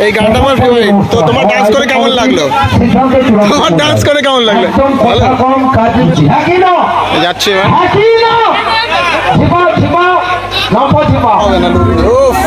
এই গানটা আমার ফেভারিট। তো তোমার ডান্স করে কেমন লাগলো? তোমার ডান্স করে কেমন লাগলো? ভালো যাচ্ছে এবার হবে না। উফ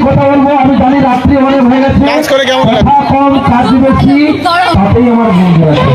কথা বলবো, আমি জানি রাত্রি অনেক হয়ে গেছে, ডান্স করে কেমন লাগলো? কম কাজ বেশি, তাতেই আমার বন্ধু আছে।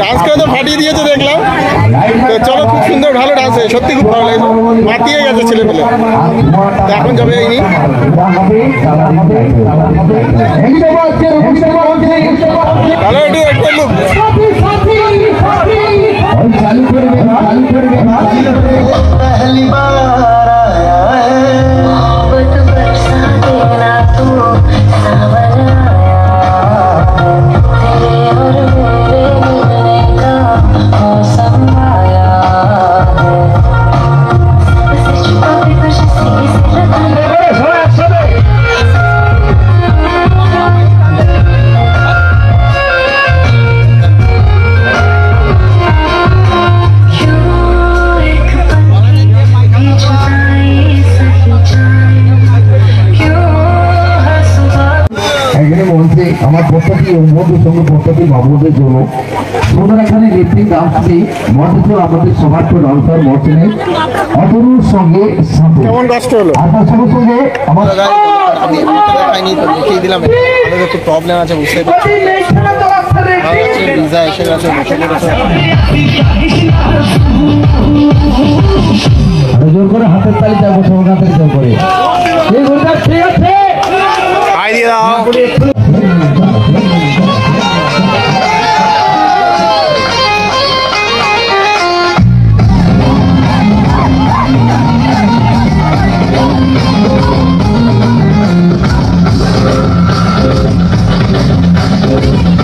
ডান্স করে তো ফাটিয়ে দিয়েছে দেখলাম। তো চলো, খুব সুন্দর ভালো ডান্স হয়, সত্যি খুব ভালো লাগে, মাতিয়ে গেছে ছেলেপেলে। তো এখন যাবে এই নি ভালো একটু একটা লুক আমার প্রত্যেকটি বন্ধুর সঙ্গে প্রত্যেকটি বাবুদের জন্য সুন্দর এখানে লিপটিং ডান্সটি মধ্যে আমাদের সবার তো ডান্সার মর্চেনে অতনুর সঙ্গে কেমন কষ্ট হলো। আর তার সঙ্গে সঙ্গে আমার দেখাইনি তো দেখিয়ে দিলাম। আমাদের একটু প্রবলেম আছে, বুঝতে পারছি। ভিসা এসে গেছে, জোর করে হাতের তালি যাবো, সবার হাতের জোর করে আই দিয়ে দাও। Thank you.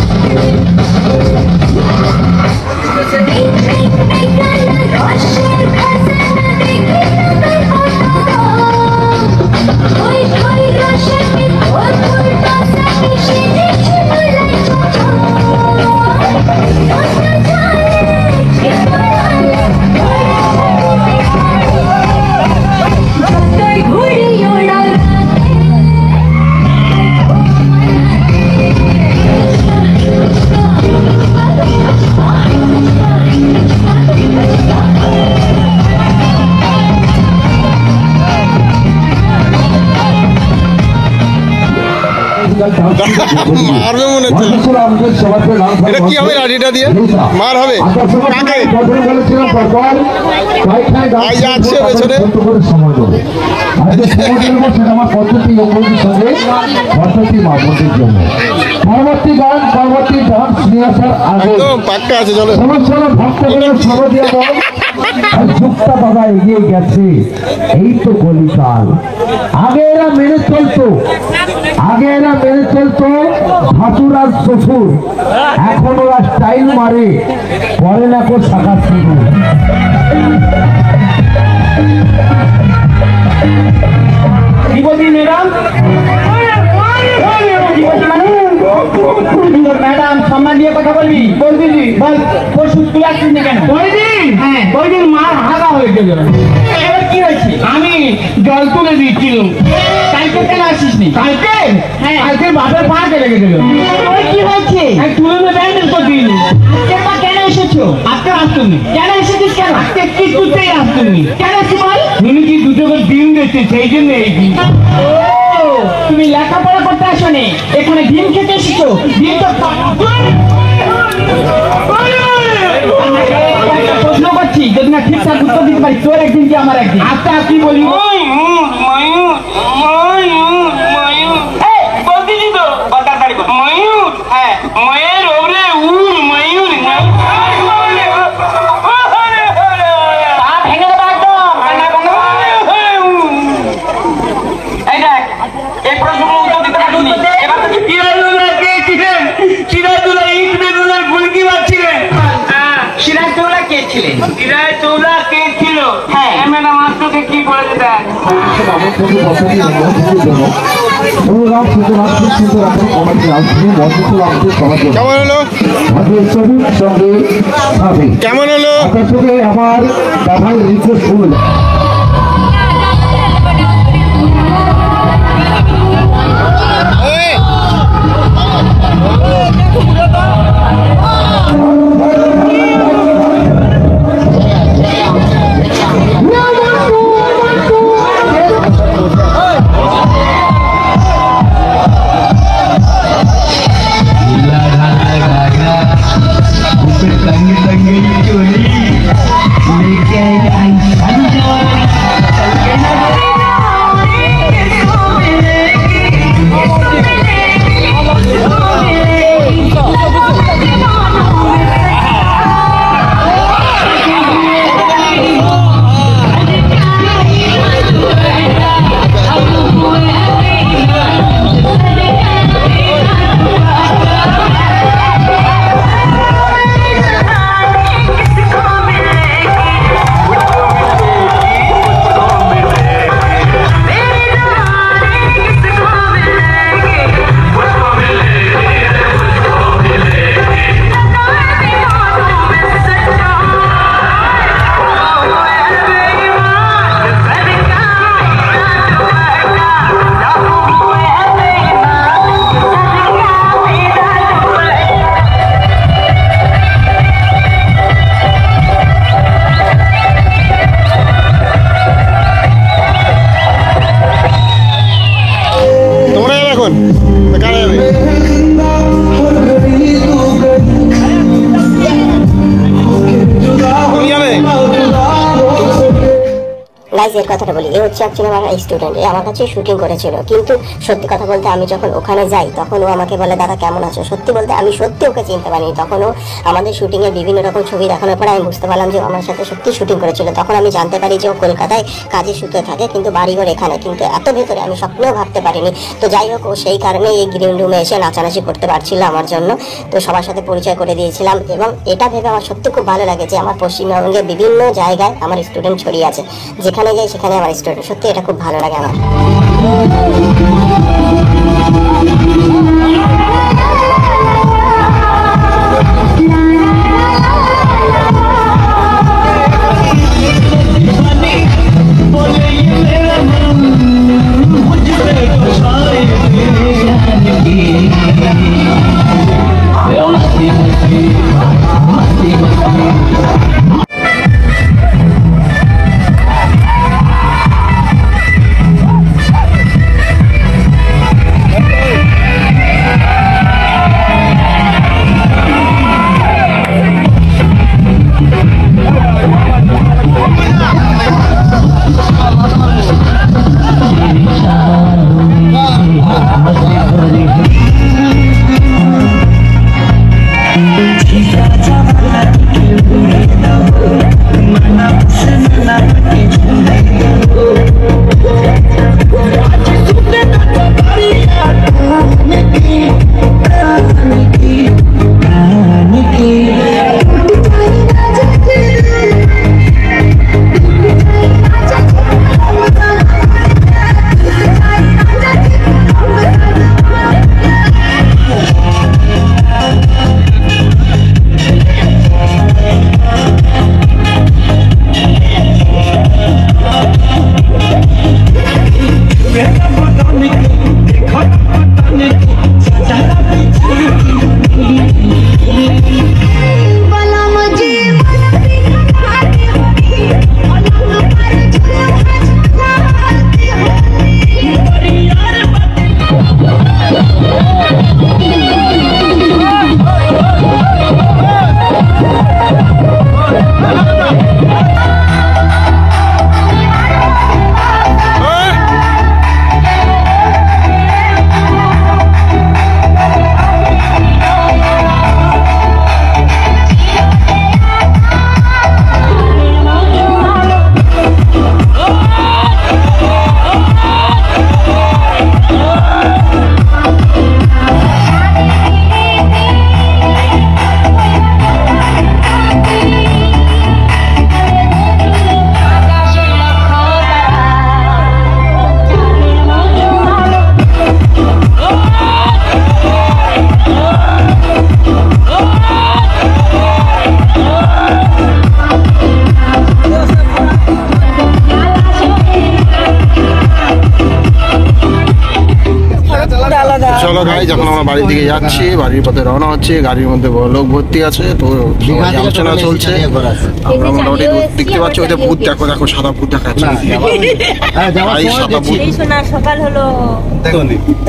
মারবে মনে হচ্ছে। এটা কি হবে লাঠিটা দিয়ে মার হবে কাকে? আই যাচ্ছে পেছনে। পরবর্তী গান পরবর্তী ডান্স নিয়ে আসার আগে একদম পাক্কা আছে চলো। ভক্তদের সর্বদীয় যুক্তা বাবা এগিয়ে গেছে, এই তো কলিকাল। আগে এরা মেনে চলতো, আগে এরা মেনে চলতো ভাসুর আর শ্বশুর, এখন ওরা স্টাইল মারে, পরে না কো শাখা শুরু। কি বলছি ম্যাডাম? ম্যাডাম সম্মান দিয়ে কথা বলবি, বলবি বল। পরশু তুই আসছিস না কেন? ওই দিন, হ্যাঁ ওই দিন মার হাগা হয়ে গেল। এবার কি হয়েছে? আমি জল তুলে দিচ্ছিলাম। কালকে কেন আসিস নি? কালকে? হ্যাঁ কালকে বাপের পা কেটে গেছিল। ওই কি হয়েছে? আমি তুলে ব্যান্ডেজ করে দিই। আজকে পা কেন এসেছো? আজকে আসতুনি। কেন এসেছিস? কেন আজকে কিছুতেই আসতুনি। কেন এসেছি বল? তুমি কি দুটো করে ডিম দিচ্ছে সেই জন্য এই ডিম। তুমি লেখাপড়া করতে আসো নি, এখানে ডিম খেতে এসেছো। ডিম তো প্রশ্ন করছি, যদি না ঠিকঠাক উত্তর দিতে পারি, তোর একদিন কি আমার একদিন। আচ্ছা কি বলি? কেমন হলো? কেমন হলো? আমার দাদার রিকোয়েস্ট করুন। গাইজ এর কথাটা বলি, এ হচ্ছে অ্যাকচুয়ালি আমার স্টুডেন্ট, এ আমার কাছে শুটিং করেছিল। কিন্তু সত্যি কথা বলতে আমি যখন ওখানে যাই তখন ও আমাকে বলে দাদা কেমন আছো। সত্যি বলতে আমি সত্যি ওকে চিনতে পারিনি। তখন ও আমাদের শুটিংয়ের বিভিন্ন রকম ছবি দেখানোর পরে আমি বুঝতে পারলাম যে ও আমার সাথে সত্যি শুটিং করেছিল। তখন আমি জানতে পারি যে ও কলকাতায় কাজের সূত্রে থাকে, কিন্তু বাড়িঘর এখানে, কিন্তু এত ভেতরে আমি স্বপ্নেও ভাবতে পারিনি। তো যাই হোক, ও সেই কারণে এই গ্রিন রুমে এসে নাচানাচি করতে পারছিল আমার জন্য। তো সবার সাথে পরিচয় করে দিয়েছিলাম, এবং এটা ভেবে আমার সত্যি খুব ভালো লাগে যে আমার পশ্চিমবঙ্গের বিভিন্ন জায়গায় আমার স্টুডেন্ট ছড়িয়ে আছে। যেখানে যাই সেখানে আমার স্টুডেন্ট, সত্যি এটা খুব ভালো লাগে আমার। গাইজ এখন আমরা বাড়ির দিকে যাচ্ছি, বাড়ির পথে রওনা হচ্ছে, গাড়ির মধ্যে লোক ভর্তি আছে, তো সবাই আলোচনা চলছে। আমরা মোটামুটি দেখতে পাচ্ছি ওই যে ভূত, দেখো দেখো সাদা ভূত দেখাচ্ছে, ভাই সাদা ভূত। সকাল হলো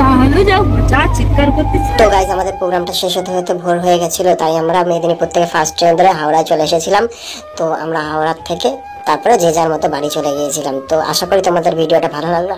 তাহলে যাও যা চিৎকার করতেছে। তো গাইজ আমাদের প্রোগ্রামটা শেষ হতে হতে ভোর হয়ে গেছিল, তাই আমরা মেদিনীপুর থেকে ফার্স্ট ট্রেন ধরে হাওড়ায় চলে এসেছিলাম। তো আমরা হাওড়া থেকে তারপরে যে যার মতো বাড়ি চলে গিয়েছিলাম। তো আশা করি তোমাদের ভিডিওটা ভালো লাগলো।